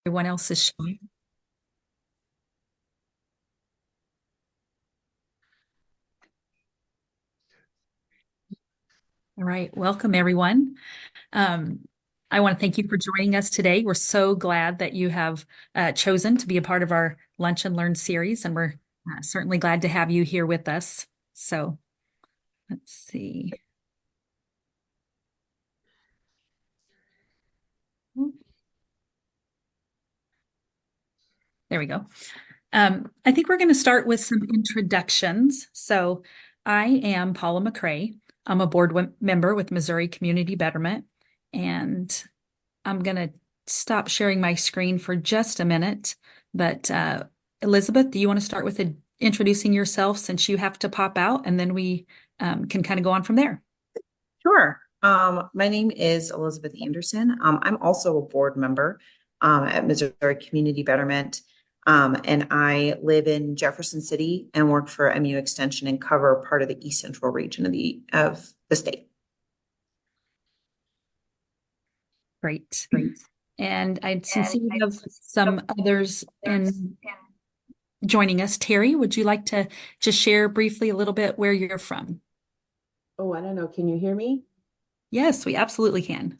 Everyone else is showing. All right, welcome everyone. I want to thank you for joining us today. We're so glad that you have chosen to be a part of our Lunch and Learn series, and we're certainly glad to have you here with us. So let's see. There we go. I think we're going to start with some introductions. So I am Paula McCrae. I'm a board member with Missouri Community Betterment, and I'm going to stop sharing my screen for just a minute. But Elizabeth, do you want to start with introducing yourself since you have to pop out, and then we can kind of go on from there? Sure. My name is Elizabeth Anderson. I'm also a board member at Missouri Community Betterment. And I live in Jefferson City and work for MU Extension and cover part of the East Central region of the state. Great. And since we have some others in joining us, Terry, would you like to just share briefly a little bit where you're from? Oh, I don't know. Can you hear me? Yes, we absolutely can.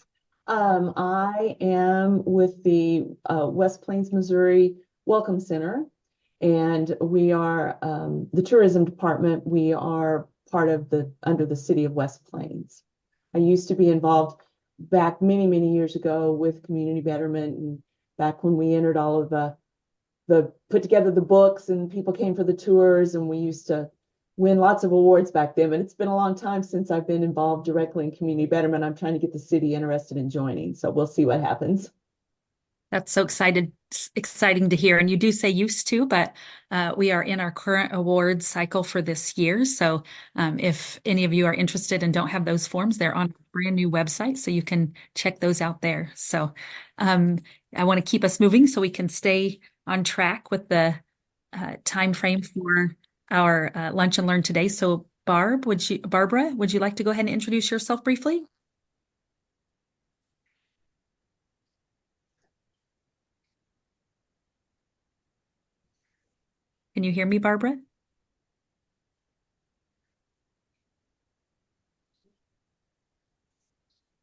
I am with the West Plains, Missouri Welcome Center, and we are the tourism department. We are part of under the city of West Plains. I used to be involved back many, many years ago with community betterment, and back when we entered all of the put together the books and people came for the tours, and we used to win lots of awards back then. But it's been a long time since I've been involved directly in community betterment. I'm trying to get the city interested in joining, so we'll see what happens. That's so exciting to hear. And you do say used to, but we are in our current awards cycle for this year. So if any of you are interested and don't have those forms, they're on a brand new website, so you can check those out there. So I want to keep us moving so we can stay on track with the time frame for our Lunch and Learn today. So Barbara, would you like to go ahead and introduce yourself briefly? Can you hear me, Barbara?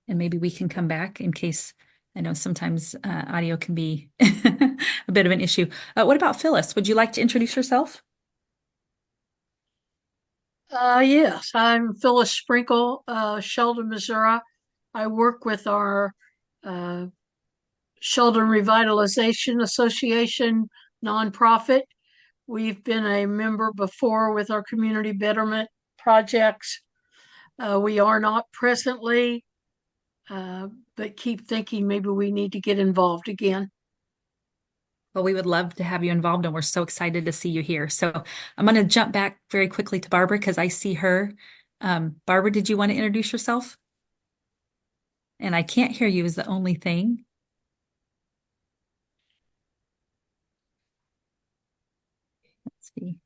And maybe we can come back in case, I know sometimes audio can be a bit of an issue. What about Phyllis? Would you like to introduce yourself? Yes, I'm Phyllis Sprinkle, Sheldon, Missouri. I work with our uh, Sheldon Revitalization Association nonprofit. We've been a member before with our community betterment projects. We are not presently, but keep thinking maybe we need to get involved again. Well, we would love to have you involved, and we're so excited to see you here. So I'm going to jump back very quickly to Barbara because I see her. Barbara, did you want to introduce yourself? And I can't hear you is the only thing. Let's see.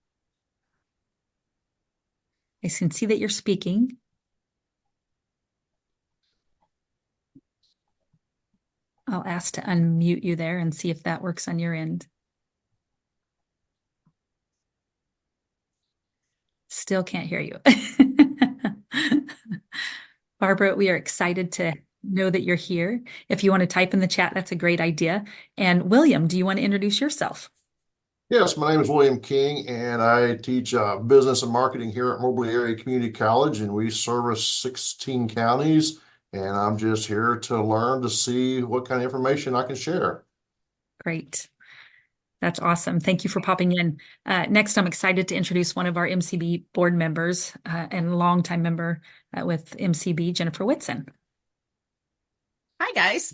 I can see that you're speaking. I'll ask to unmute you there and see if that works on your end. Still can't hear you. Barbara, we are excited to know that you're here. If you want to type in the chat, that's a great idea. And William, do you want to introduce yourself? Yes, my name is William King, and I teach business and marketing here at Mobley Area Community College, and we service 16 counties. And I'm just here to learn to see what kind of information I can share. Great. That's awesome. Thank you for popping in. Next, I'm excited to introduce one of our MCB board members and longtime member with MCB, Jennifer Whitson. Hi, guys.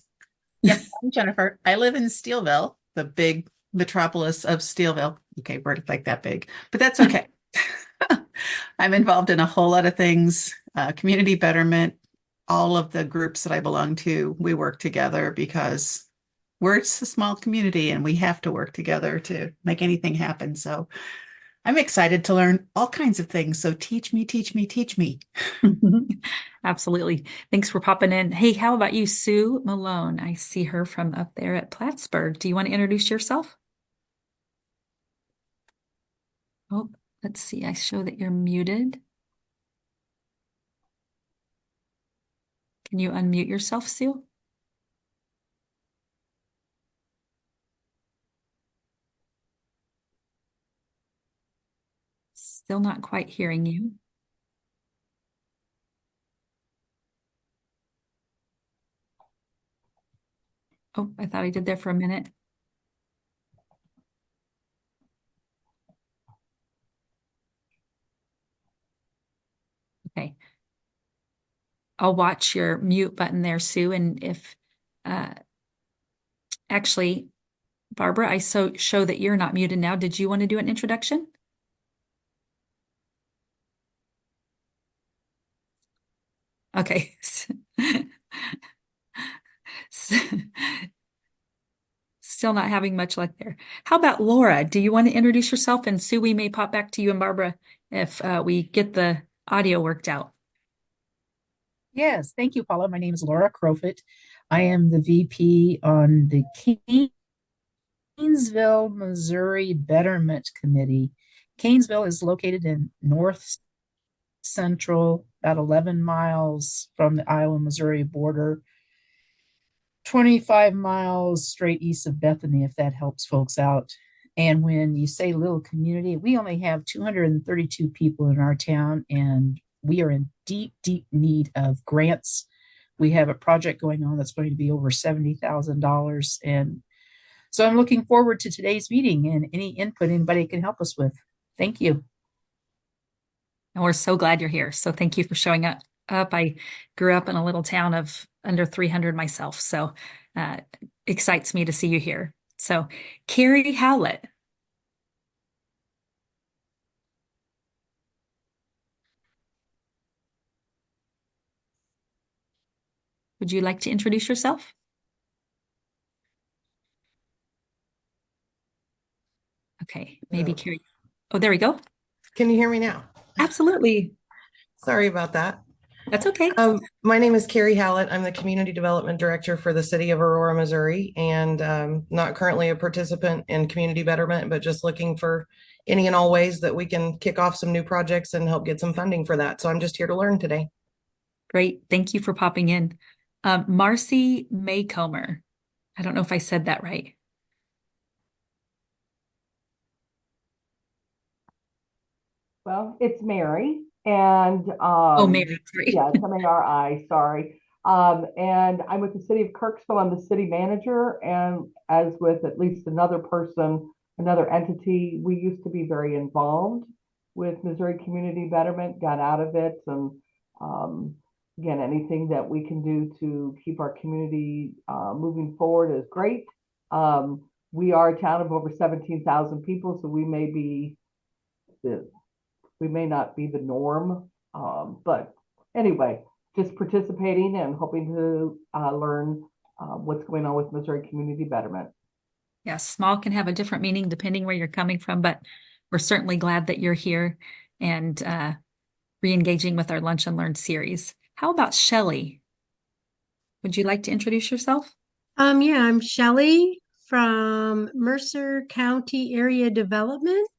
Yep, I'm Jennifer. I live in Steelville, the big metropolis of Steelville. Okay, we're like that big, but that's okay. I'm involved in a whole lot of things, community betterment, all of the groups that I belong to. We work together because we're just a small community and we have to work together to make anything happen. So I'm excited to learn all kinds of things. So teach me, teach me, teach me. Absolutely. Thanks for popping in. Hey, how about you, Sue Malone? I see her from up there at Plattsburgh. Do you want to introduce yourself? Oh, let's see. I show that you're muted. Can you unmute yourself, Sue? Still not quite hearing you. Oh, I thought I did there for a minute. Okay. I'll watch your mute button there, Sue. And if uh, actually, Barbara, I show that you're not muted now. Did you want to do an introduction? Okay. Still not having much luck there. How about Laura? Do you want to introduce yourself? And Sue, we may pop back to you and Barbara if we get the audio worked out. Yes, thank you, Paula. My name is Laura Crofit. I am the VP on the Canesville, Missouri Betterment Committee. Canesville is located in north central, about 11 miles from the Iowa-Missouri border, 25 miles straight east of Bethany, if that helps folks out. And when you say little community, we only have 232 people in our town, and we are in deep, deep need of grants. We have a project going on that's going to be over $70,000. And so I'm looking forward to today's meeting and any input anybody can help us with. Thank you. And we're so glad you're here. So thank you for showing up. I grew up in a little town of under 300 myself. So excites me to see you here. So Carrie Howlett. Would you like to introduce yourself? Okay, maybe Carrie. Oh, there we go. Can you hear me now? Absolutely. Sorry about that. That's okay. My name is Carrie Hallett. I'm the Community Development Director for the City of Aurora, Missouri, and not currently a participant in community betterment, but just looking for any and all ways that we can kick off some new projects and help get some funding for that. So I'm just here to learn today. Great. Thank you for popping in. Marcy Maycomer. I don't know if I said that right. Well, it's Mary, and Oh, Mary, sorry. yeah, it's M-A-R-I, sorry. And I'm with the city of Kirksville. I'm the city manager, and as with at least another person, another entity, we used to be very involved with Missouri Community Betterment, got out of it, and again, anything that we can do to keep our community moving forward is great. We are a town of over 17,000 people, so we may not be the norm, but anyway, just participating and hoping to learn what's going on with Missouri Community Betterment. Yes, small can have a different meaning depending where you're coming from, but we're certainly glad that you're here and re-engaging with our Lunch and Learn series. How about Shelley? Would you like to introduce yourself? Yeah, I'm Shelley from Mercer County Area Development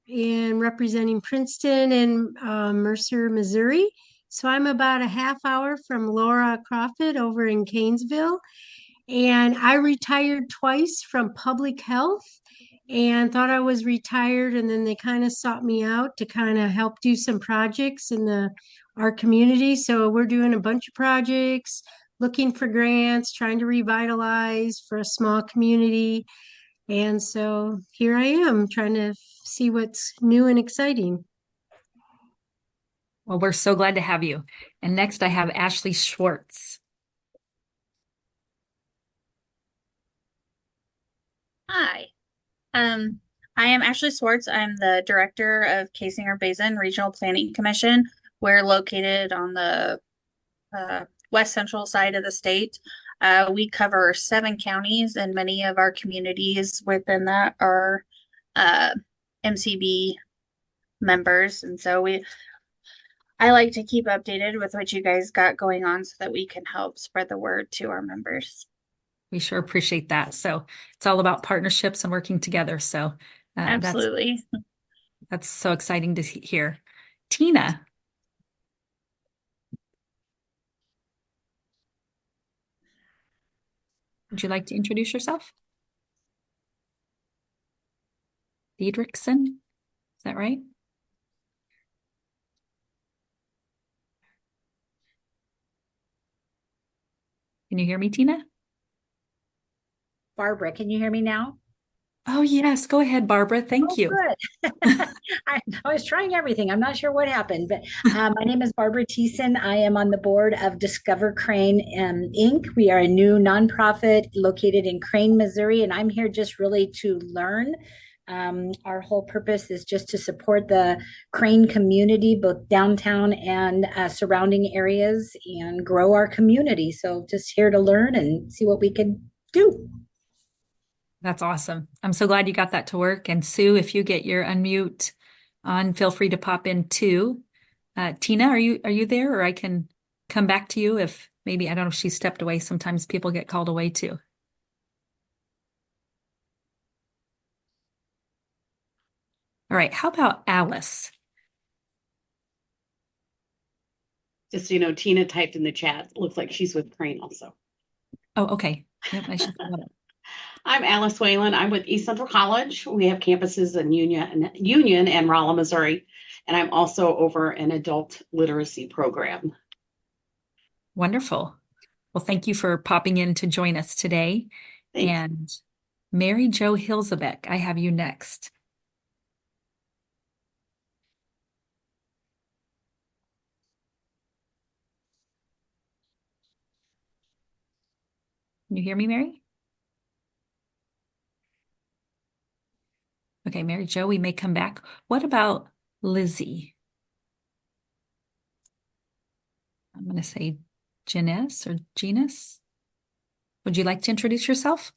and representing Princeton and Mercer, Missouri. So I'm about a half hour from Laura Crawford over in Canesville. And I retired twice from public health and thought I was retired. And then they kind of sought me out to kind of help do some projects in our community. So we're doing a bunch of projects, looking for grants, trying to revitalize for a small community. And so here I am trying to see what's new and exciting. Well, we're so glad to have you. And next I have Ashley Schwartz. Hi, I am Ashley Swartz. I'm the director of Kasinger Basin Regional Planning Commission. We're located on the west central side of the state. We cover 7 counties, and many of our communities within that are MCB members. And so I like to keep updated with what you guys got going on so that we can help spread the word to our members. We sure appreciate that. So it's all about partnerships and working together. So Absolutely. that's so exciting to hear. Tina. Would you like to introduce yourself? Diedrichsen, is that right? Can you hear me, Tina? Barbara, can you hear me now? Oh, yes. Go ahead, Barbara. Thank you. Good. I was trying everything. I'm not sure what happened, but my name is Barbara Thiessen. I am on the board of Discover Crane Inc. We are a new nonprofit located in Crane, Missouri, and I'm here just really to learn. Our whole purpose is just to support the Crane community, both downtown and surrounding areas, and grow our community. So just here to learn and see what we can do. That's awesome. I'm so glad you got that to work. And Sue, if you get your unmute on, feel free to pop in too. Tina, are you there? Or I can come back to you if maybe, I don't know if she stepped away. Sometimes people get called away too. All right. How about Alice? Just so you know, Tina typed in the chat. Looks like she's with Crane also. Oh, okay. Yep, I should know that. I'm Alice Whalen. I'm with East Central College. We have campuses in Union and Rolla, Missouri. And I'm also over an adult literacy program. Wonderful. Well, thank you for popping in to join us today. Thanks. And Mary Jo Hilzebeck, I have you next. Can you hear me, Mary? Okay, Mary Jo, we may come back. What about Lizzie? I'm going to say Janess or Genus. Would you like to introduce yourself?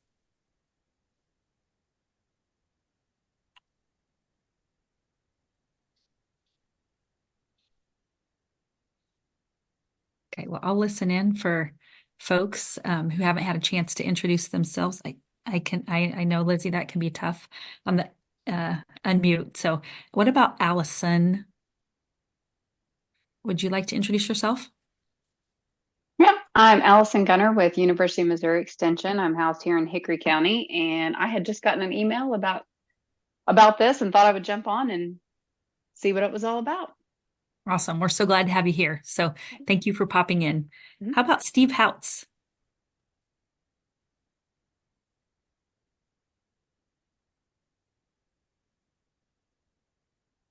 Okay, well, I'll listen in for folks who haven't had a chance to introduce themselves. I know, Lizzie, that can be tough on the unmute. So what about Allison? Would you like to introduce yourself? Yeah, I'm Allison Gunner with University of Missouri Extension. I'm housed here in Hickory County, and I had just gotten an email about this and thought I would jump on and see what it was all about. Awesome. We're so glad to have you here. So thank you for popping in. How about Steve Houts?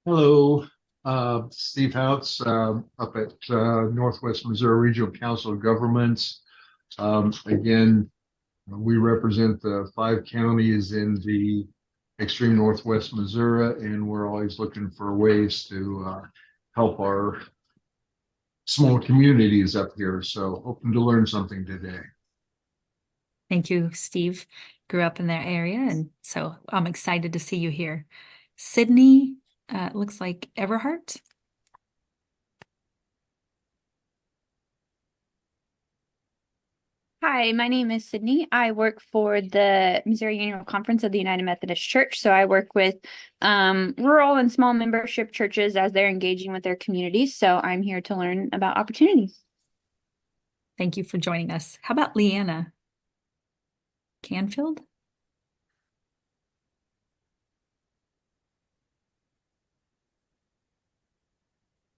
Hello, Steve Houts, up at Northwest Missouri Regional Council of Governments. Again, we represent the 5 counties in the extreme Northwest Missouri, and we're always looking for ways to help our small communities up here. So hoping to learn something today. Thank you, Steve. Grew up in that area, and so I'm excited to see you here. Sydney, looks like Everhart. Hi, my name is Sydney. I work for the Missouri Annual Conference of the United Methodist Church. So I work with rural and small membership churches as they're engaging with their communities. So I'm here to learn about opportunities. Thank you for joining us. How about Leanna Canfield?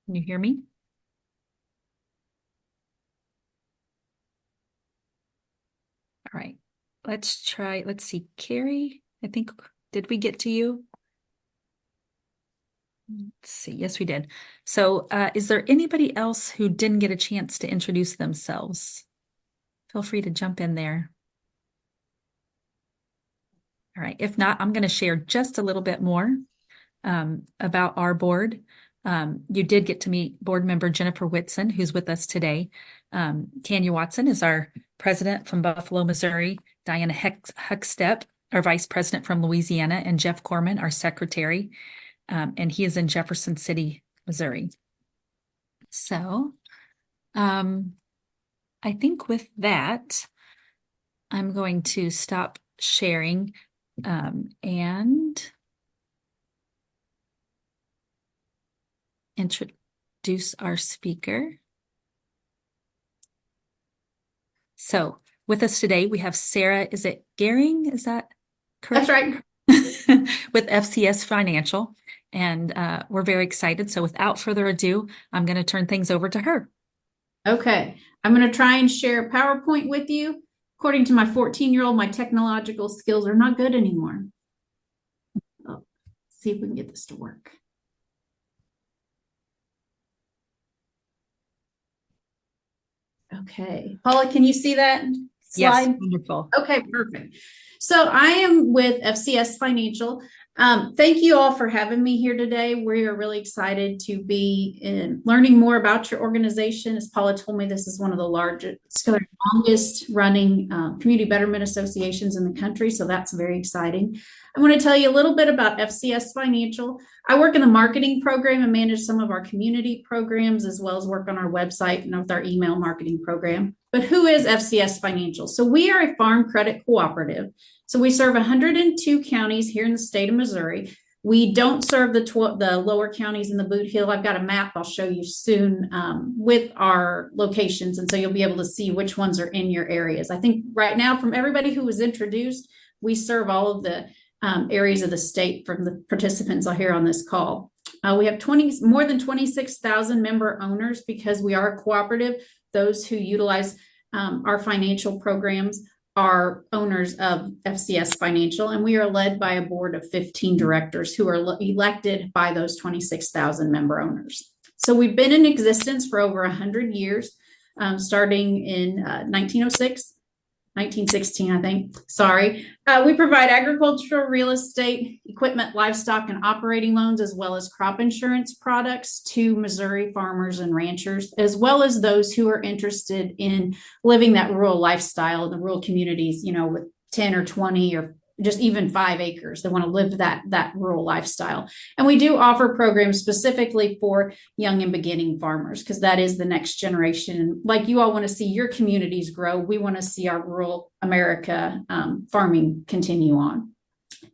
Can you hear me? All right, let's see, Carrie, I think, did we get to you? Let's see, yes, we did. So is there anybody else who didn't get a chance to introduce themselves? Feel free to jump in there. All right, if not, I'm going to share just a little bit more about our board. You did get to meet board member Jennifer Whitson, who's with us today. Tanya Watson is our president from Buffalo, Missouri. Diana Huckstep, our vice president from Louisiana, and Jeff Corman, our secretary. and he is in Jefferson City, Missouri. So I think with that, I'm going to stop sharing and introduce our speaker. So with us today, we have Sarah, is it Gehring? Is that correct? That's right. With FCS Financial. And we're very excited. So without further ado, I'm going to turn things over to her. Okay. I'm going to try and share a PowerPoint with you. According to my 14-year-old, my technological skills are not good anymore. Let's see if we can get this to work. Okay. Paula, can you see that slide? Yes, wonderful. Okay, perfect. So I am with FCS Financial. Thank you all for having me here today. We are really excited to be learning more about your organization. As Paula told me, this is one of the longest running community betterment associations in the country. So that's very exciting. I want to tell you a little bit about FCS Financial. I work in the marketing program and manage some of our community programs, as well as work on our website and with our email marketing program. But who is FCS Financial? So we are a farm credit cooperative. So we serve 102 counties here in the state of Missouri. We don't serve the lower counties in the Boot Hill. I've got a map I'll show you soon with our locations. And so you'll be able to see which ones are in your areas. I think right now, from everybody who was introduced, we serve all of the areas of the state from the participants I'll hear on this call. We have more than 26,000 member owners because we are a cooperative. Those who utilize our financial programs are owners of FCS Financial, and we are led by a board of 15 directors who are elected by those 26,000 member owners. So we've been in existence for over 100 years, starting in 1916, I think. Sorry. We provide agricultural, real estate, equipment, livestock, and operating loans, as well as crop insurance products to Missouri farmers and ranchers, as well as those who are interested in living that rural lifestyle in the rural communities, you know, with 10 or 20 or just even 5 acres. They want to live that rural lifestyle. And we do offer programs specifically for young and beginning farmers, because that is the next generation. Like you all want to see your communities grow, we want to see our rural America farming continue on.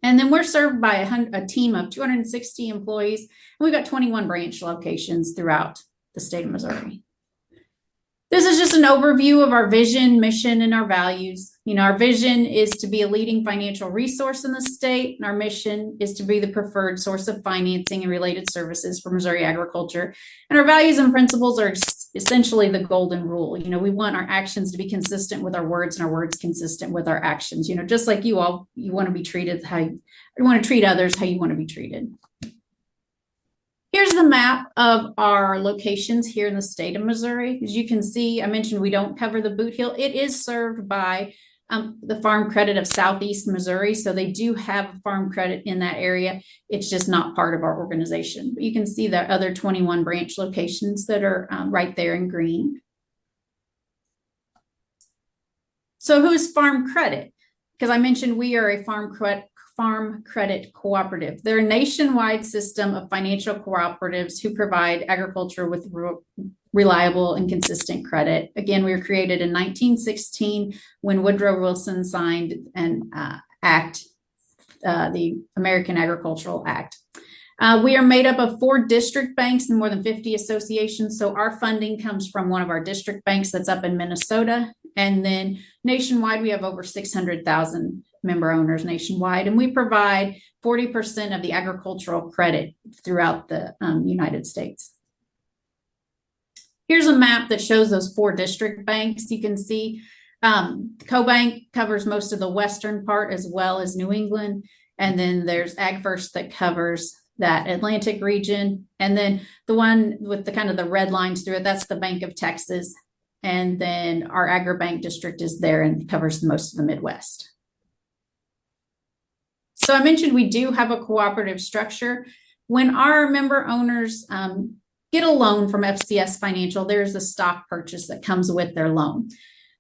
And then we're served by a team of 260 employees, and we've got 21 branch locations throughout the state of Missouri. This is just an overview of our vision, mission, and our values. You know, our vision is to be a leading financial resource in the state, and our mission is to be the preferred source of financing and related services for Missouri agriculture. And our values and principles are essentially the golden rule. You know, we want our actions to be consistent with our words and our words consistent with our actions. You know, just like you all, you want to be treated how you want to treat others, how you want to be treated. Here's the map of our locations here in the state of Missouri. As you can see, I mentioned we don't cover the Boot Hill. It is served by the Farm Credit of Southeast Missouri. So they do have a farm credit in that area. It's just not part of our organization. But you can see the other 21 branch locations that are right there in green. So who is Farm Credit? Because I mentioned we are a farm credit cooperative. They're a nationwide system of financial cooperatives who provide agriculture with reliable and consistent credit. Again, we were created in 1916 when Woodrow Wilson signed an act, the American Agricultural Act. We are made up of 4 district banks and more than 50 associations. So our funding comes from one of our district banks that's up in Minnesota. And then nationwide, we have over 600,000 member owners nationwide, and we provide 40% of the agricultural credit throughout the United States. Here's a map that shows those 4 district banks. You can see CoBank covers most of the western part as well as New England. And then there's AgFirst that covers that Atlantic region. And then the one with the kind of the red lines through it, that's the Bank of Texas. And then our AgriBank district is there and covers most of the Midwest. So I mentioned we do have a cooperative structure. When our member owners get a loan from FCS Financial, there's a stock purchase that comes with their loan.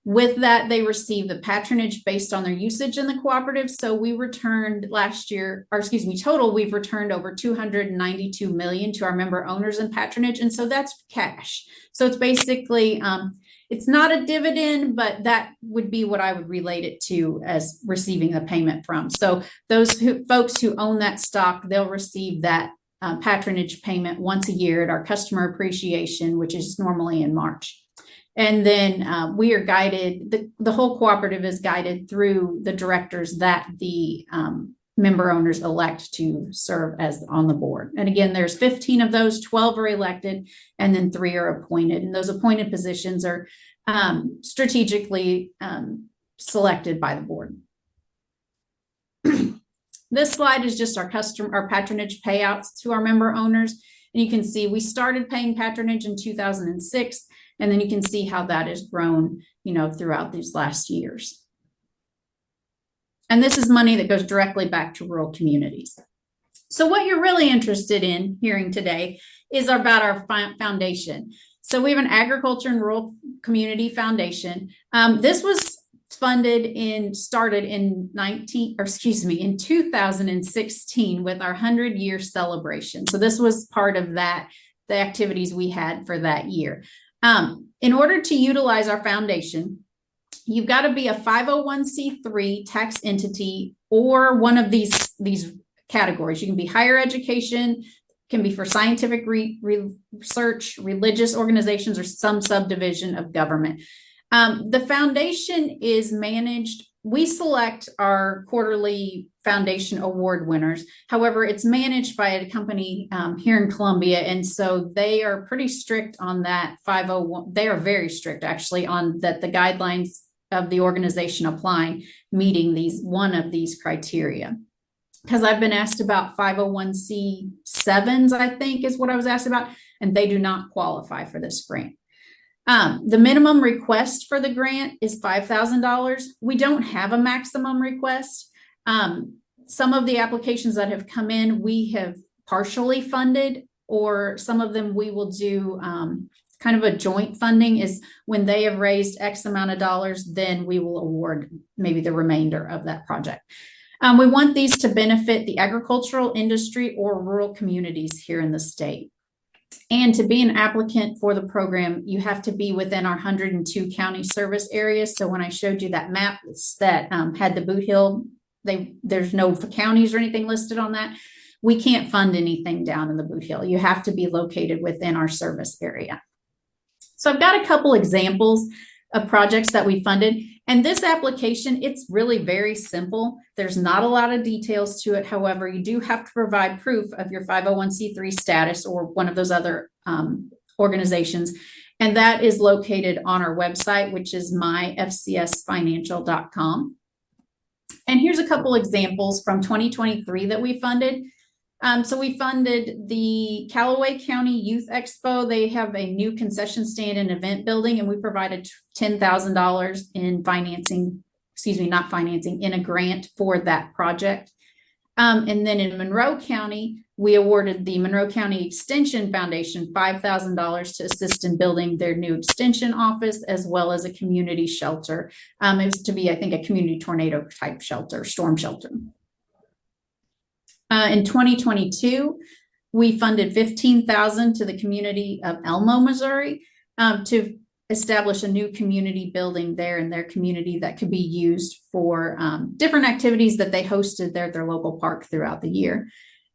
With that, they receive the patronage based on their usage in the cooperative. So we returned last year, or excuse me, total, we've returned over 292 million to our member owners in patronage. And so that's cash. So it's basically, it's not a dividend, but that would be what I would relate it to as receiving a payment from. So those folks who own that stock, they'll receive that patronage payment once a year at our customer appreciation, which is normally in March. And then we are guided, the whole cooperative is guided through the directors that the member owners elect to serve as on the board. And again, there's 15 of those, 12 are elected, and then 3 are appointed. And those appointed positions are strategically selected by the board. This slide is just our patronage payouts to our member owners. And you can see we started paying patronage in 2006. And then you can see how that has grown, throughout these last years. And this is money that goes directly back to rural communities. So what you're really interested in hearing today is about our foundation. So we have an agriculture and rural community foundation. This was started in 2016 with our 100-year celebration. So this was part of that, the activities we had for that year. In order to utilize our foundation, you've got to be a 501c3 tax entity or one of these categories. You can be higher education, can be for scientific research, religious organizations, or some subdivision of government. The foundation is managed. We select our quarterly foundation award winners. However, it's managed by a company here in Columbia. And so they are pretty strict on that 501. They are very strict actually on that the guidelines of the organization applying, meeting one of these criteria. Because I've been asked about 501c7s, I think is what I was asked about, and they do not qualify for this grant. The minimum request for the grant is $5,000. We don't have a maximum request. Some of the applications that have come in, we have partially funded, or some of them we will do kind of a joint funding is when they have raised X amount of dollars, then we will award maybe the remainder of that project. We want these to benefit the agricultural industry or rural communities here in the state. And to be an applicant for the program, you have to be within our 102 county service areas. So when I showed you that map that had the Boot Hill, there's no counties or anything listed on that. We can't fund anything down in the Boot Hill. You have to be located within our service area. So I've got a couple examples of projects that we funded. And this application, it's really very simple. There's not a lot of details to it. However, you do have to provide proof of your 501c3 status or one of those other organizations. And that is located on our website, which is myfcsfinancial.com. And here's a couple examples from 2023 that we funded. So we funded the Callaway County Youth Expo. They have a new concession stand and event building, and we provided $10,000 in in a grant for that project. And then in Monroe County, we awarded the Monroe County Extension Foundation $5,000 to assist in building their new extension office, as well as a community shelter. It was to be, I think, a community tornado type shelter, storm shelter. In 2022, we funded $15,000 to the community of Elmo, Missouri, to establish a new community building there in their community that could be used for different activities that they hosted there at their local park throughout the year.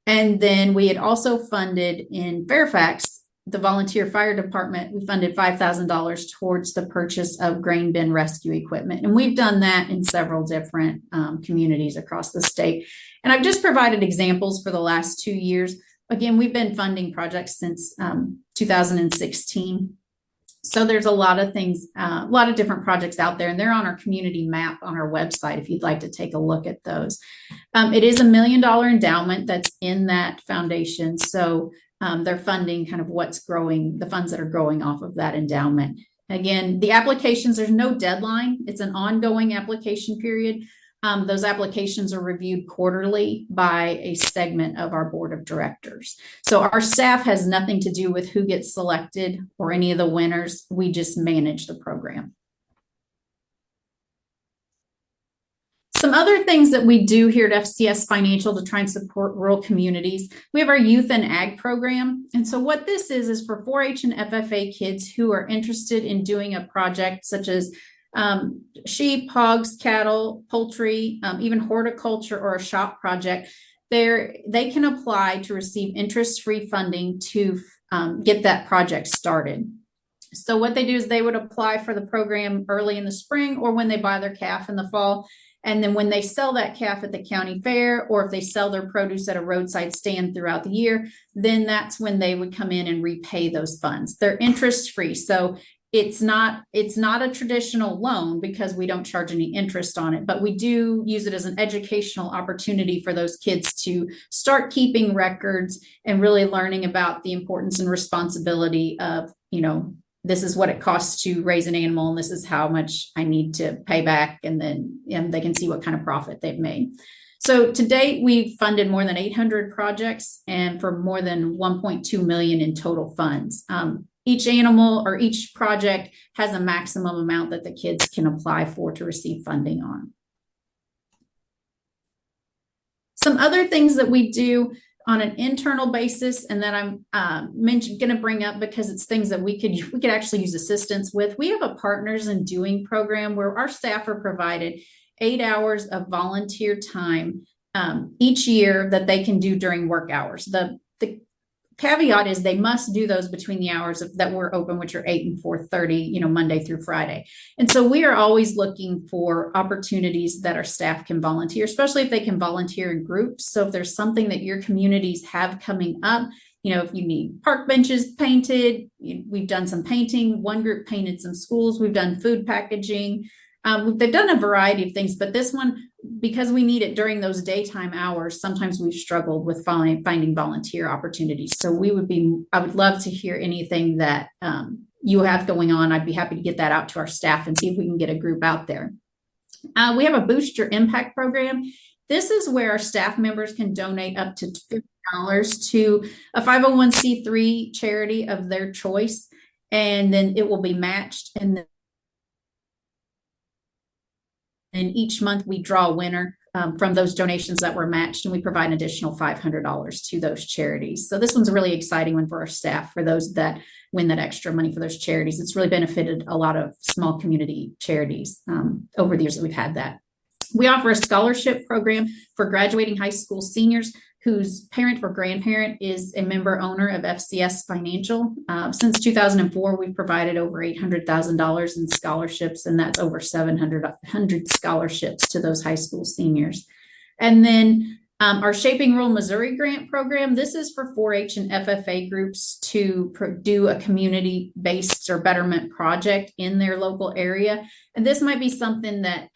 And then we had also funded in Fairfax, the volunteer fire department, we funded $5,000 towards the purchase of grain bin rescue equipment. And we've done that in several different communities across the state. And I've just provided examples for the last 2 years. Again, we've been funding projects since 2016. So there's a lot of things, a lot of different projects out there, and they're on our community map on our website if you'd like to take a look at those. It is $1 million endowment that's in that foundation. So they're funding kind of what's growing, the funds that are growing off of that endowment. Again, the applications, there's no deadline. It's an ongoing application period. Those applications are reviewed quarterly by a segment of our board of directors. So our staff has nothing to do with who gets selected or any of the winners. We just manage the program. Some other things that we do here at FCS Financial to try and support rural communities, we have our Youth and Ag program. And so what this is for 4-H and FFA kids who are interested in doing a project such as sheep, hogs, cattle, poultry, even horticulture or a shop project. They can apply to receive interest-free funding to get that project started. So what they do is they would apply for the program early in the spring or when they buy their calf in the fall. And then when they sell that calf at the county fair, or if they sell their produce at a roadside stand throughout the year, then that's when they would come in and repay those funds. They're interest-free. So it's not a traditional loan because we don't charge any interest on it, but we do use it as an educational opportunity for those kids to start keeping records and really learning about the importance and responsibility of, this is what it costs to raise an animal and this is how much I need to pay back, and then they can see what kind of profit they've made. So to date, we've funded more than 800 projects and for more than 1.2 million in total funds. Each animal or each project has a maximum amount that the kids can apply for to receive funding on. Some other things that we do on an internal basis, and that I'm going to bring up because it's things that we could actually use assistance with. We have a Partners in Doing program where our staff are provided 8 hours of volunteer time each year that they can do during work hours. The caveat is they must do those between the hours that we're open, which are 8 and 4:30, Monday through Friday. And so we are always looking for opportunities that our staff can volunteer, especially if they can volunteer in groups. So if there's something that your communities have coming up, if you need park benches painted, we've done some painting. One group painted some schools. We've done food packaging. They've done a variety of things, but this one, because we need it during those daytime hours, sometimes we've struggled with finding volunteer opportunities. So I would love to hear anything that you have going on. I'd be happy to get that out to our staff and see if we can get a group out there. We have a Boost Your Impact program. This is where our staff members can donate up to $50 to a 501c3 charity of their choice, and then it will be matched. And each month we draw a winner from those donations that were matched, and we provide an additional $500 to those charities. So this one's a really exciting one for our staff, for those that win that extra money for those charities. It's really benefited a lot of small community charities over the years that we've had that. We offer a scholarship program for graduating high school seniors whose parent or grandparent is a member owner of FCS Financial. Since 2004, we've provided over $800,000 in scholarships, and that's over 700 scholarships to those high school seniors. And then our Shaping Rural Missouri grant program, this is for 4-H and FFA groups to do a community-based or betterment project in their local area. And this might be something that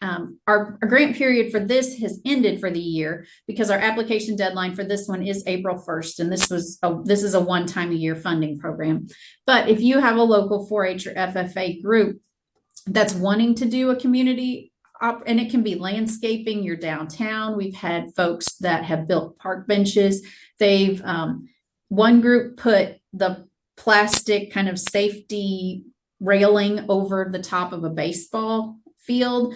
our grant period for this has ended for the year, because our application deadline for this one is April 1st. And this is a one-time-a-year funding program. But if you have a local 4-H or FFA group that's wanting to do a community, and it can be landscaping your downtown. We've had folks that have built park benches. They've one group put the plastic kind of safety railing over the top of a baseball field.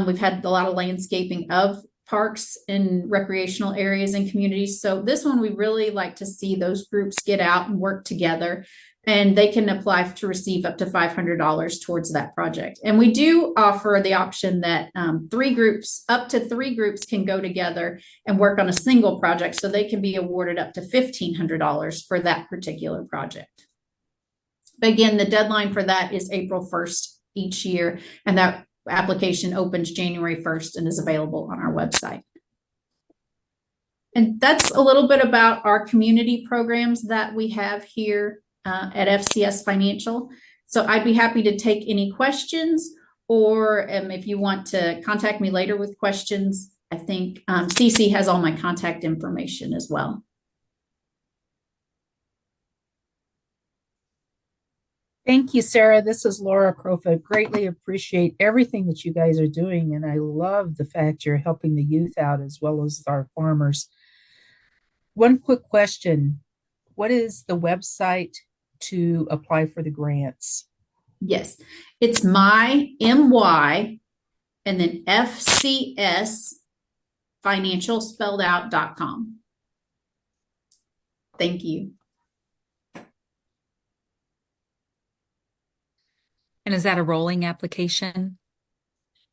We've had a lot of landscaping of parks and recreational areas and communities. So this one, we really like to see those groups get out and work together, and they can apply to receive up to $500 towards that project. And we do offer the option that up to three groups can go together and work on a single project, so they can be awarded up to $1,500 for that particular project. But again, the deadline for that is April 1st each year, and that application opens January 1st and is available on our website. And that's a little bit about our community programs that we have here at FCS Financial. So I'd be happy to take any questions, or if you want to contact me later with questions, I think Cece has all my contact information as well. Thank you, Sarah. This is Laura Crowfoot. Greatly appreciate everything that you guys are doing, and I love the fact you're helping the youth out as well as our farmers. One quick question. What is the website to apply for the grants? Yes, it's my MY and then FCS financialspelledout.com. Thank you. And is that a rolling application?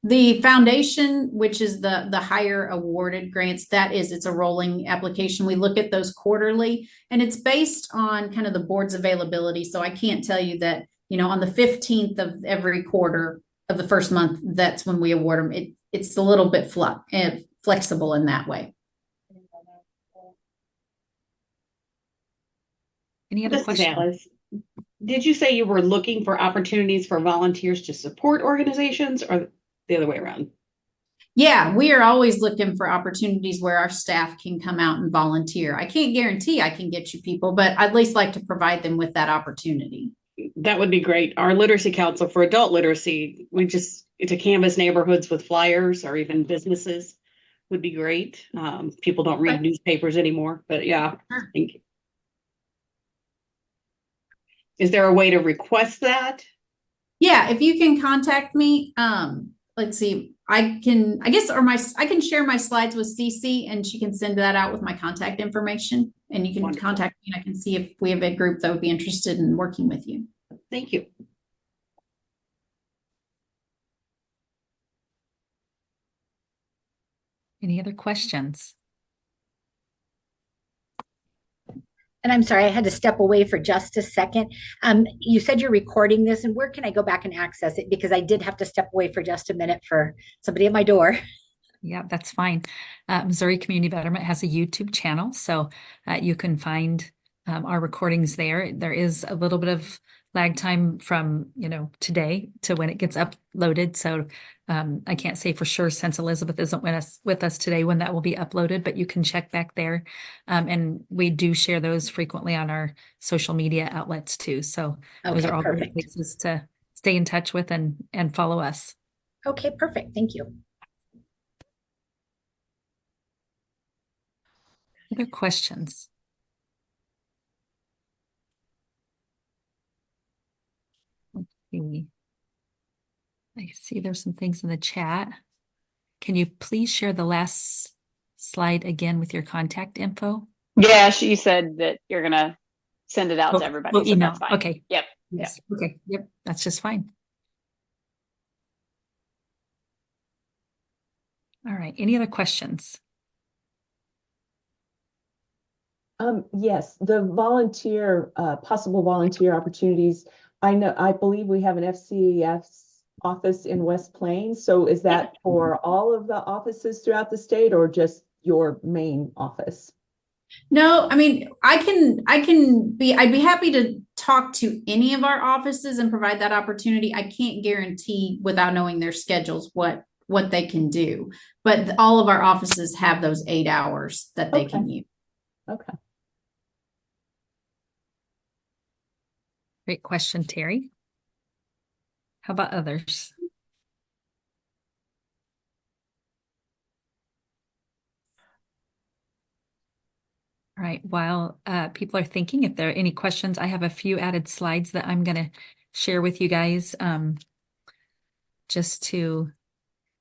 The foundation, which is the higher awarded grants, it's a rolling application. We look at those quarterly, and it's based on kind of the board's availability. So I can't tell you that, on the 15th of every quarter of the first month, that's when we award them. It's a little bit flexible in that way. Any other This is questions? Alice. Did you say you were looking for opportunities for volunteers to support organizations, or the other way around? Yeah, we are always looking for opportunities where our staff can come out and volunteer. I can't guarantee I can get you people, but I'd at least like to provide them with that opportunity. That would be great. Our literacy council for adult literacy, to canvass neighborhoods with flyers or even businesses would be great. People don't read newspapers anymore, but yeah, thank you. Is there a way to request that? Yeah, if you can contact me, let's see, I can share my slides with Cece, and she can send that out with my contact information, and you can contact me, and I can see if we have a group that would be interested in working with you. Thank you. Any other questions? And I'm sorry, I had to step away for just a second. You said you're recording this, and where can I go back and access it? Because I did have to step away for just a minute for somebody at my door. Yeah, that's fine. Missouri Community Betterment has a YouTube channel, so you can find our recordings there. There is a little bit of lag time from, today to when it gets uploaded. So I can't say for sure, since Elizabeth isn't with us today, when that will be uploaded, but you can check back there. And we do share those frequently on our social media outlets too. So those are all great places to stay in touch with and follow us. Okay, perfect. Thank you. Other questions? I see there's some things in the chat. Can you please share the last slide again with your contact info? Yeah, you said that you're gonna send it out to everybody. Well, so email. that's fine. Okay. Yep. Yes. Yep. Okay. Yep. That's just fine. All right. Any other questions? Yes, the possible volunteer opportunities. I believe we have an FCES office in West Plains. So is that for all of the offices throughout the state, or just your main office? No, I mean, I'd be happy to talk to any of our offices and provide that opportunity. I can't guarantee without knowing their schedules what they can do, but all of our offices have those 8 hours that they can use. Okay. Great question, Terry. How about others? All right, while people are thinking, if there are any questions, I have a few added slides that I'm going to share with you guys just to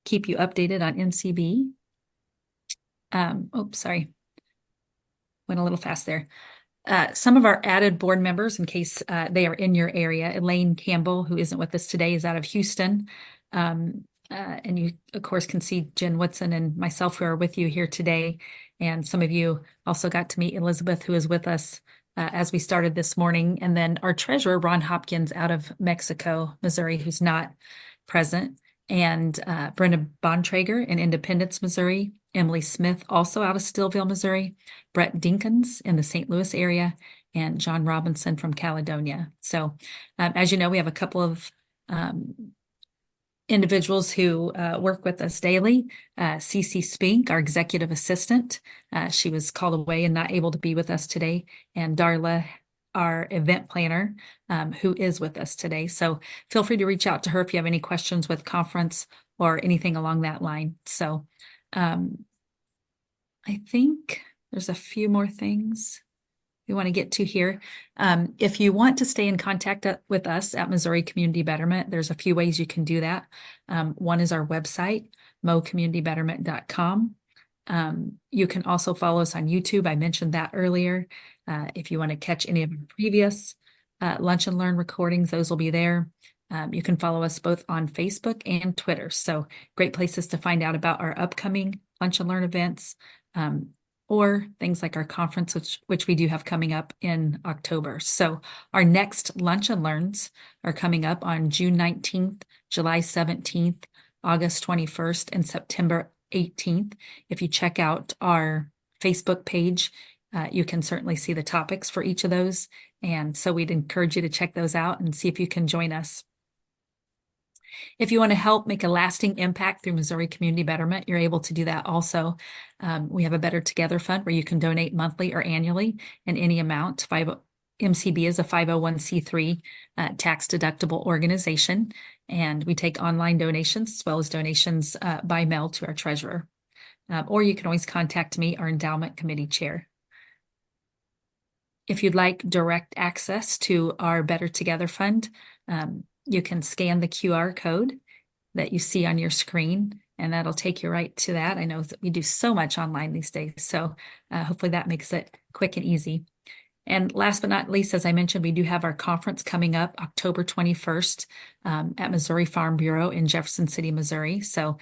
keep you updated on MCB. Oops, sorry. Went a little fast there. Some of our added board members, in case they are in your area, Elaine Campbell, who isn't with us today, is out of Houston. And you, of course, can see Jen Woodson and myself who are with you here today. And some of you also got to meet Elizabeth, who is with us as we started this morning. And then our treasurer, Ron Hopkins, out of Mexico, Missouri, who's not present. And Brenda Bontrager in Independence, Missouri. Emily Smith, also out of Stillville, Missouri. Brett Dinkins in the St. Louis area. And John Robinson from Caledonia. So as you know, we have a couple of individuals who work with us daily. Cece Spink, our executive assistant. She was called away and not able to be with us today. And Darla, our event planner, who is with us today. So feel free to reach out to her if you have any questions with conference or anything along that line. So I think there's a few more things we want to get to here. If you want to stay in contact with us at Missouri Community Betterment, there's a few ways you can do that. One is our website, mocommunitybetterment.com. You can also follow us on YouTube. I mentioned that earlier. If you want to catch any of our previous Lunch and Learn recordings, those will be there. You can follow us both on Facebook and Twitter. So great places to find out about our upcoming Lunch and Learn events, or things like our conference, which we do have coming up in October. So our next Lunch and Learns are coming up on June 19th, July 17th, August 21st, and September 18th. If you check out our Facebook page, you can certainly see the topics for each of those. And so we'd encourage you to check those out and see if you can join us. If you want to help make a lasting impact through Missouri Community Betterment, you're able to do that also. We have a Better Together Fund where you can donate monthly or annually in any amount. MCB is a 501c3 tax-deductible organization, and we take online donations as well as donations by mail to our treasurer. Or you can always contact me, our endowment committee chair. If you'd like direct access to our Better Together Fund, you can scan the QR code that you see on your screen, and that'll take you right to that. I know that we do so much online these days, so hopefully that makes it quick and easy. And last but not least, as I mentioned, we do have our conference coming up October 21st at Missouri Farm Bureau in Jefferson City, Missouri. So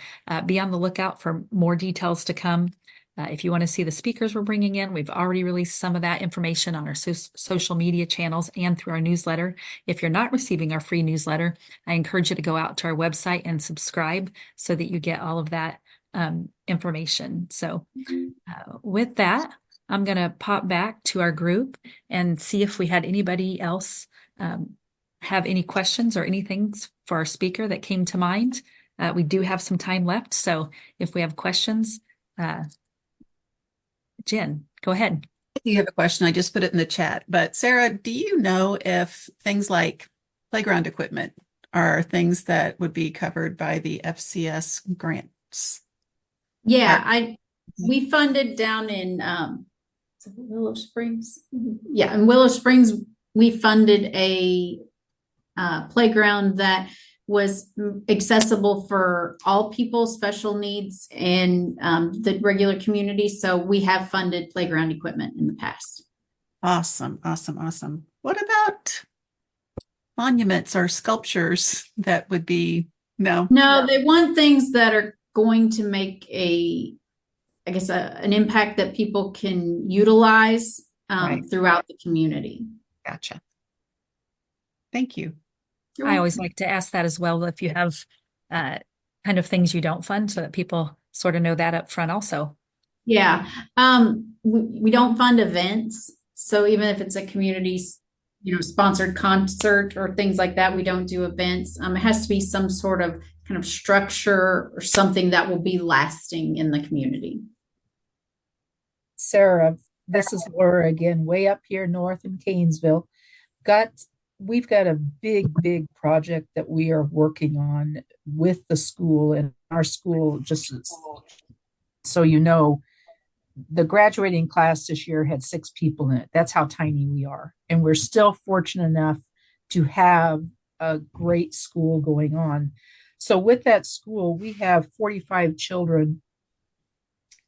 be on the lookout for more details to come. If you want to see the speakers we're bringing in, we've already released some of that information on our social media channels and through our newsletter. If you're not receiving our free newsletter, I encourage you to go out to our website and subscribe so that you get all of that information. So with that, I'm going to pop back to our group and see if we had anybody else have any questions or anything for our speaker that came to mind. We do have some time left, so if we have questions, Jen, go ahead. You have a question, I just put it in the chat. But Sarah, do you know if things like playground equipment are things that would be covered by the FCS grants? Yeah, we funded down in Willow Springs. Yeah, in Willow Springs, we funded a playground that was accessible for all people, special needs, and the regular community. So we have funded playground equipment in the past. Awesome, awesome, awesome. What about monuments or sculptures that would be, no? No, they want things that are going to make an impact that people can utilize throughout the community. Gotcha. Thank you. I always like to ask that as well, if you have kind of things you don't fund, so that people sort of know that up front also. Yeah, we don't fund events. So even if it's a community, sponsored concert or things like that, we don't do events. It has to be some sort of kind of structure or something that will be lasting in the community. Sarah, this is Laura again, way up here north in Canesville. We've got a big project that we are working on with the school, and our school, just so you know, the graduating class this year had 6 people in it. That's how tiny we are. And we're still fortunate enough to have a great school going on. So with that school, we have 45 children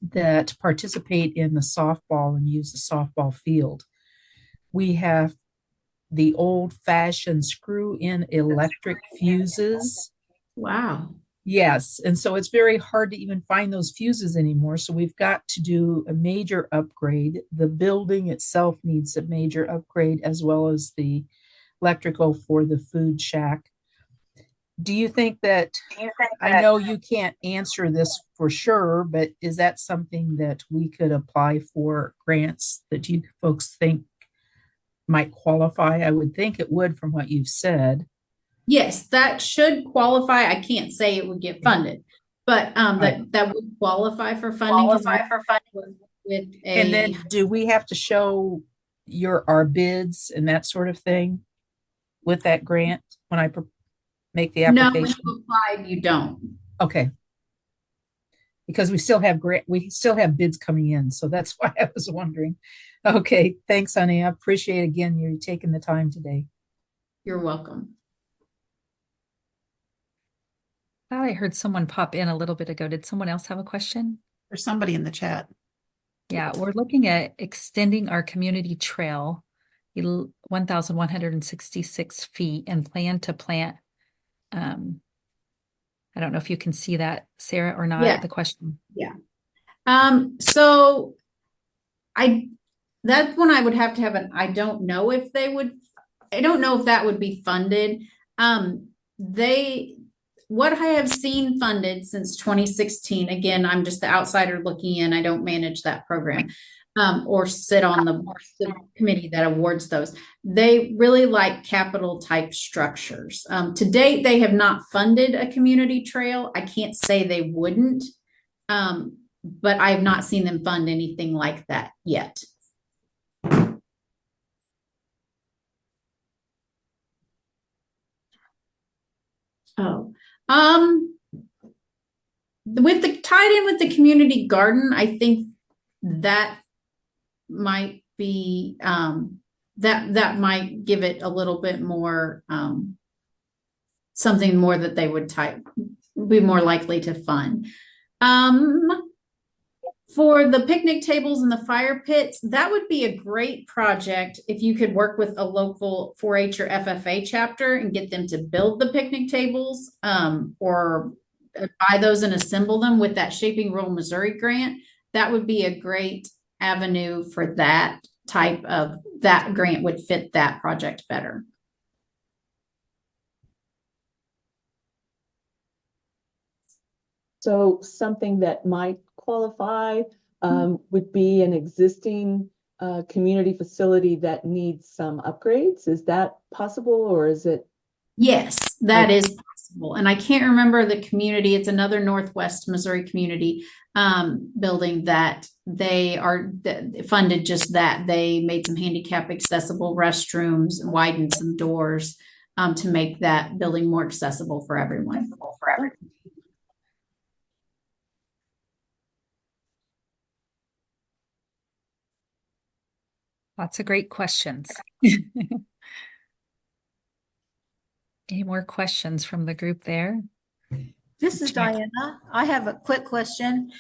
that participate in the softball and use the softball field. We have the old-fashioned screw-in electric fuses. Wow. Yes, and so it's very hard to even find those fuses anymore. So we've got to do a major upgrade. The building itself needs a major upgrade, as well as the electrical for the food shack. Do you think that, I know you can't answer this for sure, but is that something that we could apply for grants that you folks think might qualify? I would think it would from what you've said. Yes, that should qualify. I can't say it would get funded, but that would qualify for funding. And then do we have to show our bids and that sort of thing with that grant when I make the application? No, when you apply, you don't. Okay. Because we still have bids coming in, so that's why I was wondering. Okay, thanks, honey. I appreciate again you taking the time today. You're welcome. I thought I heard someone pop in a little bit ago. Did someone else have a question? There's somebody in the chat. Yeah, we're looking at extending our community trail 1,166 feet and plan to plant. I don't know if you can see that, Sarah, or not, Yeah. the question. Yeah. So that one I would have to have I don't know if they would, I don't know if that would be funded. What I have seen funded since 2016, again, I'm just the outsider looking in. I don't manage that program, or sit on the committee that awards those. They really like capital type structures. To date, they have not funded a community trail. I can't say they wouldn't, but I have not seen them fund anything like that yet. Oh, with the tied in with the community garden, I think that might be that might give it a little bit more something more that they would be more likely to fund. For the picnic tables and the fire pits, that would be a great project if you could work with a local 4-H or FFA chapter and get them to build the picnic tables, or buy those and assemble them with that Shaping Rural Missouri grant. That would be a great avenue for that type of, that grant would fit that project better. So something that might qualify would be an existing community facility that needs some upgrades. Is that possible, or is it? Yes, that is possible. And I can't remember the community. It's another Northwest Missouri community building that they are funded just that. They made some handicap accessible restrooms and widened some doors to make that building more accessible for everyone. Lots of great questions. Any more questions from the group there? This is Diana. I have a quick question.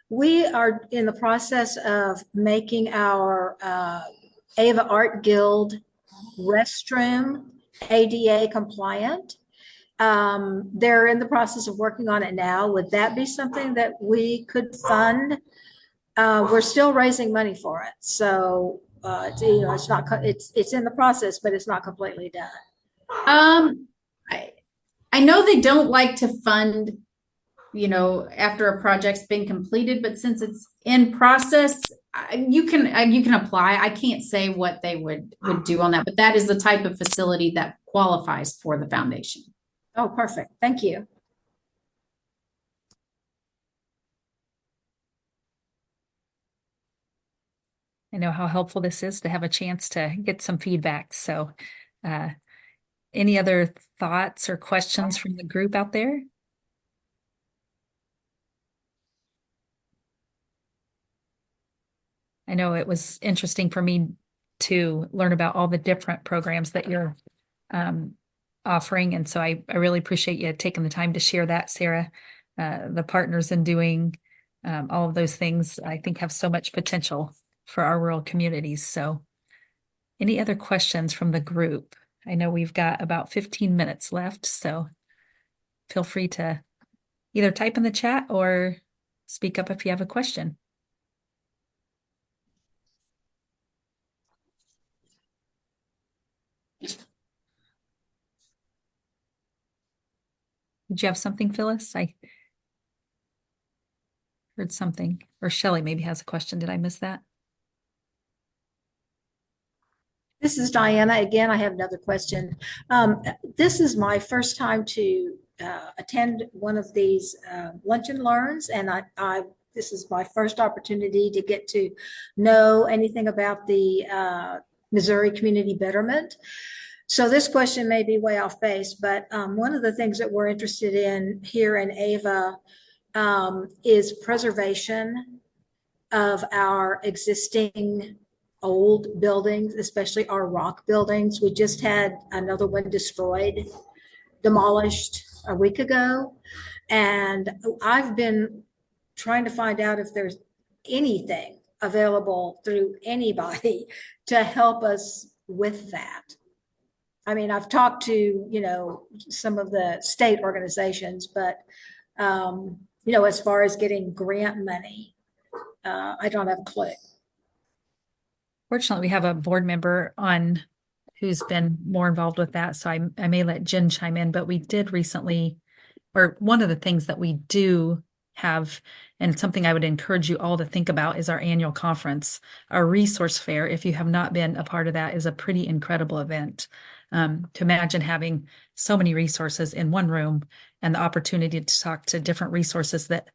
We are in the process of making our Ava Art Guild restroom ADA compliant. They're in the process of working on it now. Would that be something that we could fund? We're still raising money for it. So, it's not, it's in the process, but it's not completely done. I know they don't like to fund, after a project's been completed, but since it's in process, you can apply. I can't say what they would do on that, but that is the type of facility that qualifies for the foundation. Oh, perfect. Thank you. I know how helpful this is to have a chance to get some feedback. So, any other thoughts or questions from the group out there? I know it was interesting for me to learn about all the different programs that you're offering. And so I really appreciate you taking the time to share that, Sarah. The partners in doing all of those things, I think, have so much potential for our rural communities. So any other questions from the group? I know we've got about 15 minutes left, so feel free to either type in the chat or speak up if you have a question. Did you have something, Phyllis? I heard something. Or Shelley maybe has a question. Did I miss that? This is Diana again. I have another question. This is my first time to attend one of these lunch and learns, and this is my first opportunity to get to know anything about the Missouri Community Betterment. So this question may be way off base, but one of the things that we're interested in here in Ava is preservation of our existing old buildings, especially our rock buildings. We just had another one demolished a week ago. And I've been trying to find out if there's anything available through anybody to help us with that. I mean, I've talked to, some of the state organizations, but, as far as getting grant money, I don't have a clue. Fortunately, we have a board member on who's been more involved with that, so I may let Jen chime in, but we did recently, or one of the things that we do have, and something I would encourage you all to think about, is our annual conference. Our resource fair, if you have not been a part of that, is a pretty incredible event. To imagine having so many resources in one room and the opportunity to talk to different resources that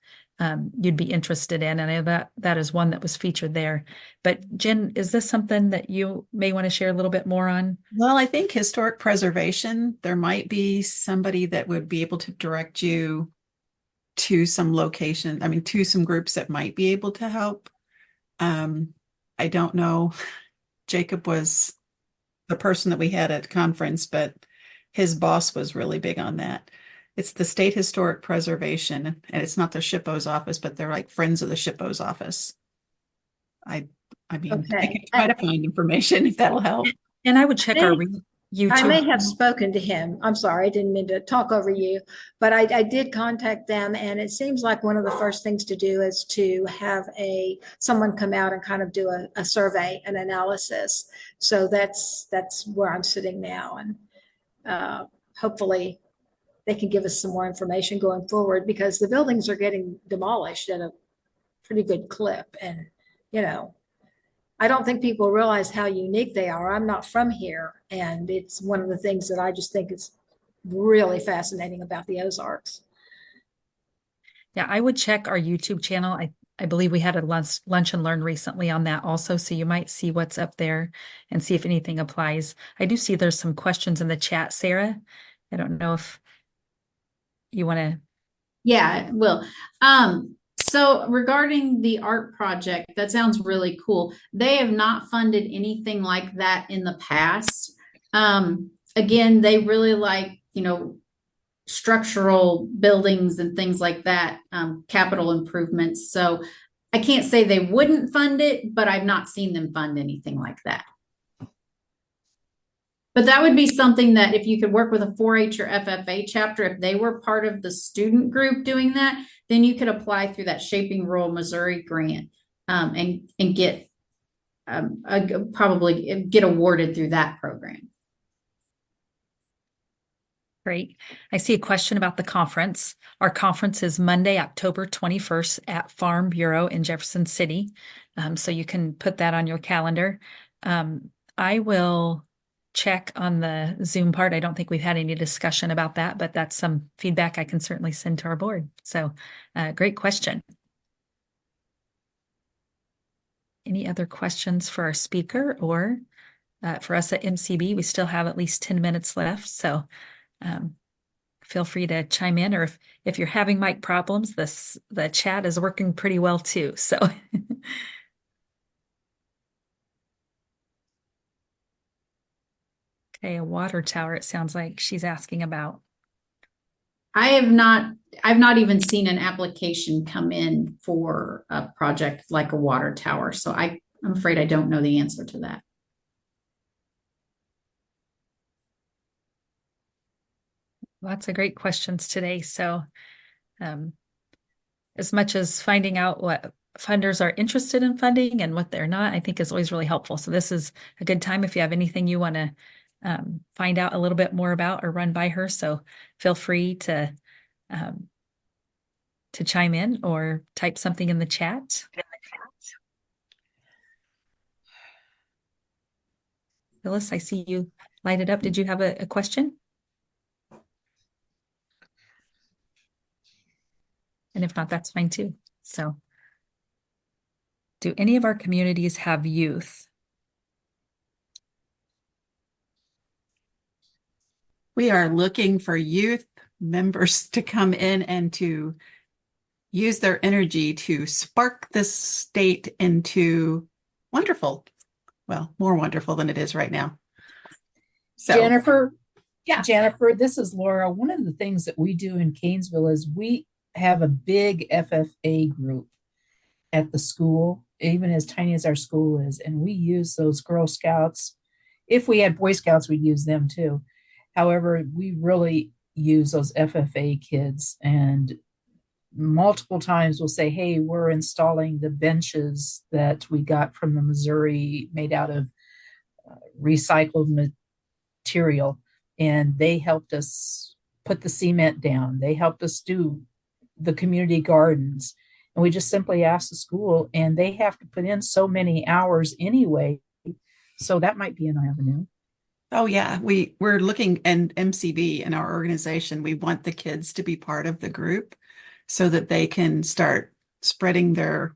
you'd be interested in. And I know that is one that was featured there. But Jen, is this something that you may want to share a little bit more on? Well, I think historic preservation, there might be somebody that would be able to direct you to some location, to some groups that might be able to help. I don't know. Jacob was the person that we had at conference, but his boss was really big on that. It's the State Historic Preservation, and it's not the SHPO's office, but they're like friends of the SHPO's office. I mean, Okay. I can try to find information if that'll help. And I would check our YouTube. I may have spoken to him. I'm sorry, I didn't mean to talk over you, but I did contact them, and it seems like one of the first things to do is to have someone come out and kind of do a survey, an analysis. So that's where I'm sitting now, and hopefully they can give us some more information going forward, because the buildings are getting demolished at a pretty good clip. And, I don't think people realize how unique they are. I'm not from here, and it's one of the things that I just think is really fascinating about the Ozarks. Yeah, I would check our YouTube channel. I believe we had a lunch and learn recently on that also, so you might see what's up there and see if anything applies. I do see there's some questions in the chat, Sarah. I don't know if you want to. Yeah, it will. So regarding the art project, that sounds really cool. They have not funded anything like that in the past. Again, they really like, structural buildings and things like that, capital improvements. So I can't say they wouldn't fund it, but I've not seen them fund anything like that. But that would be something that if you could work with a 4-H or FFA chapter, if they were part of the student group doing that, then you could apply through that Shaping Rural Missouri grant, and get probably get awarded through that program. Great. I see a question about the conference. Our conference is Monday, October 21st at Farm Bureau in Jefferson City. So you can put that on your calendar. I will check on the Zoom part. I don't think we've had any discussion about that, but that's some feedback I can certainly send to our board. So great question. Any other questions for our speaker or for us at MCB? We still have at least 10 minutes left. So feel free to chime in, or if you're having mic problems, the chat is working pretty well too. So okay, a water tower, it sounds like she's asking about. I've not even seen an application come in for a project like a water tower. So I'm afraid I don't know the answer to that. Lots of great questions today. So as much as finding out what funders are interested in funding and what they're not, I think is always really helpful. So this is a good time if you have anything you want to find out a little bit more about or run by her. So feel free to chime in or type something in the chat. Phyllis, I see you lighted up. Did you have a question? And if not, that's fine too. So, do any of our communities have youth? We are looking for youth members to come in and to use their energy to spark this state into wonderful, well, more wonderful than it is right now. So, Jennifer, yeah. Jennifer, this is Laura. One of the things that we do in Canesville is we have a big FFA group at the school, even as tiny as our school is, and we use those Girl Scouts. If we had Boy Scouts, we'd use them too. However, we really use those FFA kids, and multiple times we'll say, hey, we're installing the benches that we got from the Missouri made out of recycled material, and they helped us put the cement down. They helped us do the community gardens. And we just simply ask the school, and they have to put in so many hours anyway. So that might be an avenue. Oh yeah, we're looking, and MCB in our organization, we want the kids to be part of the group so that they can start spreading their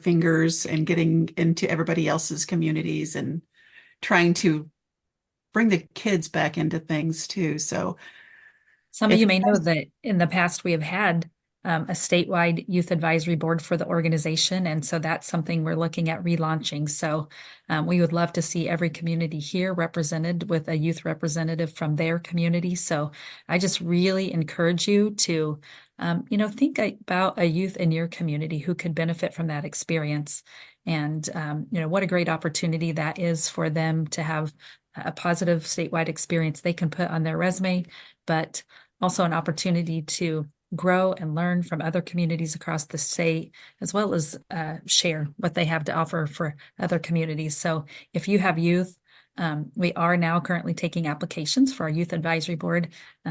fingers and getting into everybody else's communities and trying to bring the kids back into things too. So some of you may know that in the past we have had a statewide youth advisory board for the organization. And so that's something we're looking at relaunching. So we would love to see every community here represented with a youth representative from their community. So I just really encourage you to, think about a youth in your community who could benefit from that experience. And, what a great opportunity that is for them to have a positive statewide experience they can put on their resume, but also an opportunity to grow and learn from other communities across the state, as well as share what they have to offer for other communities. So if you have youth, we are now currently taking applications for our youth advisory board,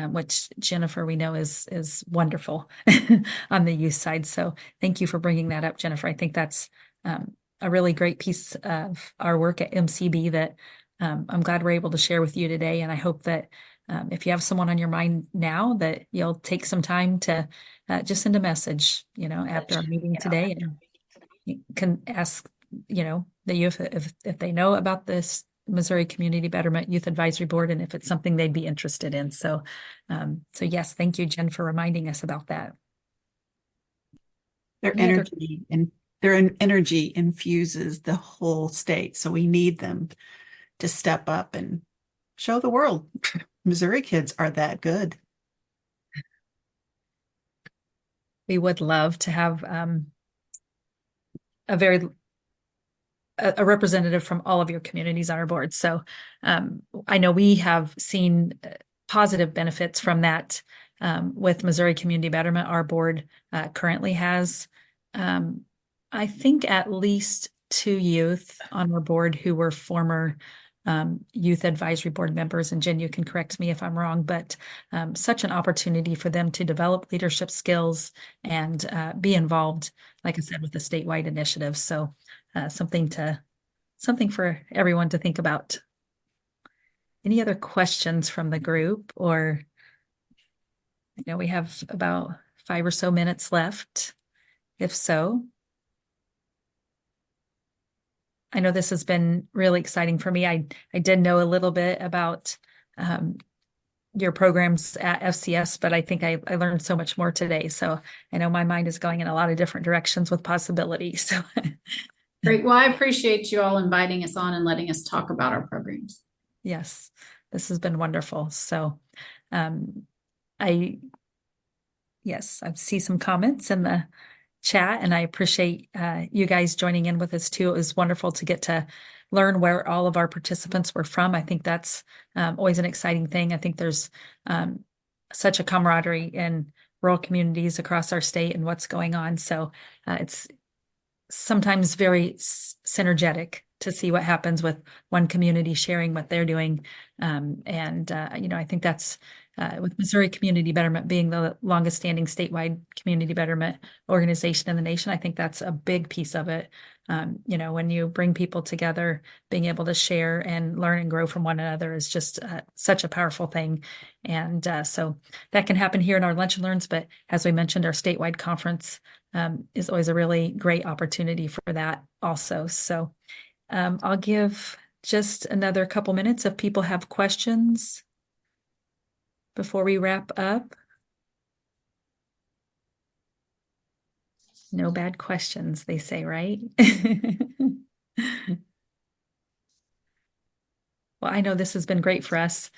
which Jennifer, we know is wonderful on the youth side. So thank you for bringing that up, Jennifer. I think that's a really great piece of our work at MCB that I'm glad we're able to share with you today. And I hope that if you have someone on your mind now, that you'll take some time to just send a message, after our meeting today, and you can ask, the youth if they know about this Missouri Community Betterment Youth Advisory Board and if it's something they'd be interested in. So, yes, thank you, Jen, for reminding us about that. Their energy infuses the whole state, so we need them to step up and show the world Missouri kids are that good. We would love to have a representative from all of your communities on our board. So I know we have seen positive benefits from that with Missouri Community Betterment. Our board currently has, I think, at least 2 youth on our board who were former youth advisory board members. And Jen, you can correct me if I'm wrong, but such an opportunity for them to develop leadership skills and be involved, like I said, with the statewide initiative. So something for everyone to think about. Any other questions from the group? Or we have about 5 or so minutes left. If so, I know this has been really exciting for me. I did know a little bit about your programs at FCS, but I think I learned so much more today. So I know my mind is going in a lot of different directions with possibilities. So great. Well, I appreciate you all inviting us on and letting us talk about our programs. Yes, this has been wonderful. So I see some comments in the chat, and I appreciate you guys joining in with us too. It was wonderful to get to learn where all of our participants were from. I think that's always an exciting thing. I think there's such a camaraderie in rural communities across our state and what's going on. So it's sometimes very synergetic to see what happens with one community sharing what they're doing. I think that's with Missouri Community Betterment being the longest standing statewide community betterment organization in the nation. I think that's a big piece of it. When you bring people together, being able to share and learn and grow from one another is just such a powerful thing. And so that can happen here in our Lunch and Learns, but as we mentioned, our statewide conference is always a really great opportunity for that also. So I'll give just another couple minutes if people have questions before we wrap up. No bad questions, they say, right? Well, I know this has been great for us.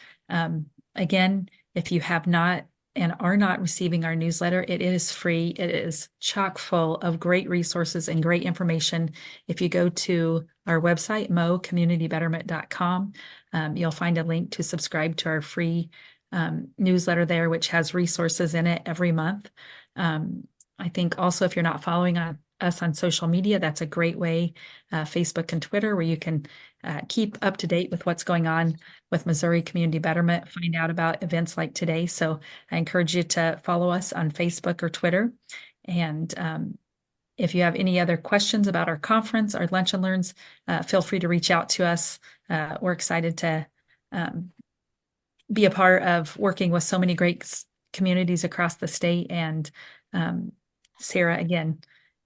Again, if you have not and are not receiving our newsletter, it is free. It is chock full of great resources and great information. If you go to our website, mocommunitybetterment.com, you'll find a link to subscribe to our free newsletter there, which has resources in it every month. I think also if you're not following us on social media, that's a great way, Facebook and Twitter, where you can keep up to date with what's going on with Missouri Community Betterment, find out about events like today. So I encourage you to follow us on Facebook or Twitter. And if you have any other questions about our conference, our Lunch and Learns, feel free to reach out to us. We're excited to be a part of working with so many great communities across the state. And Sarah, again,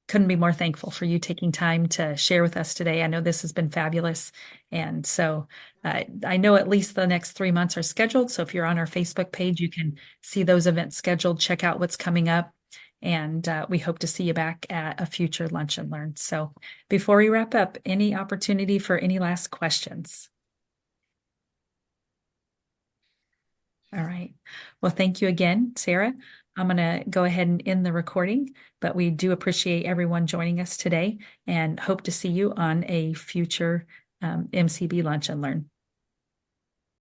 couldn't be more thankful for you taking time to share with us today. I know this has been fabulous. And so I know at least the next 3 months are scheduled. So if you're on our Facebook page, you can see those events scheduled, check out what's coming up. And we hope to see you back at a future Lunch and Learn. So before we wrap up, any opportunity for any last questions? All right. Well, thank you again, Sarah. I'm going to go ahead and end the recording, but we do appreciate everyone joining us today and hope to see you on a future MCB Lunch and Learn.